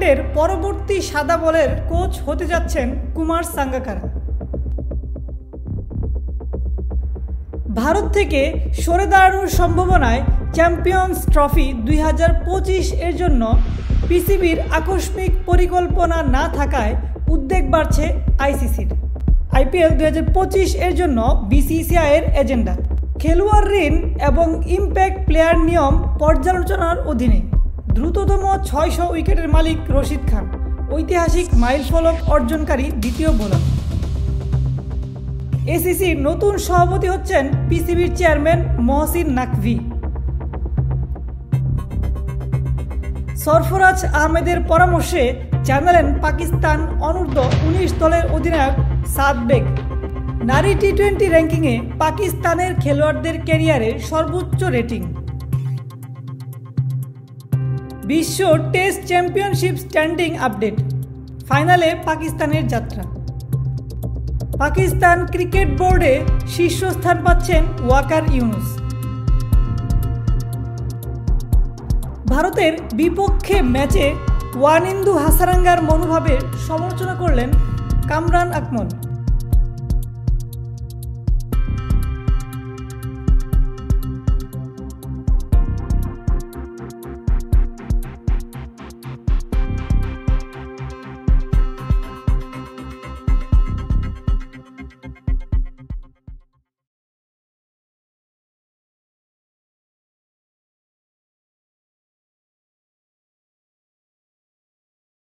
ইংল্যান্ডের পরবর্তী সাদা বলের কোচ হতে যাচ্ছেন কুমার সাঙ্গাকারা। ভারত থেকে সরে দাঁড়ানোর সম্ভাবনায় চ্যাম্পিয়ন্স ট্রফি 2025 এর জন্য পিসিবির আকস্মিক পরিকল্পনা না থাকায় উদ্বেগ বাড়ছে আইসিসির। আইপিএল 2025 এর জন্য বিসিসিআইয়ের এজেন্ডা, খেলোয়াড় ঋণ এবং ইম্প্যাক্ট প্লেয়ার নিয়ম পর্যালোচনার অধীনে। দ্রুততম 600 উইকেটের মালিক রশিদ খান, ঐতিহাসিক মাইলফলক অর্জনকারী দ্বিতীয় বোলার। এসিসির নতুন সভাপতি হচ্ছেন পিসিবির চেয়ারম্যান মহসিন নাকভি। সরফরাজ আহমেদের পরামর্শে জানালেন পাকিস্তান অনূর্ধ্ব-19 দলের অধিনায়ক সাদ বেগ। নারী টি-20 র্যাঙ্কিংয়ে পাকিস্তানের খেলোয়াড়দের ক্যারিয়ারের সর্বোচ্চ রেটিং। বিশ্ব টেস্ট চ্যাম্পিয়নশিপ স্ট্যান্ডিং আপডেট, ফাইনালে পাকিস্তানের যাত্রা। পাকিস্তান ক্রিকেট বোর্ডে শীর্ষস্থান পাচ্ছেন ওয়াকার ইউনুস। ভারতের বিপক্ষে ম্যাচে ওয়ানিন্দু হাসারাঙ্গার মনোভাবের সমালোচনা করলেন কামরান আকমল।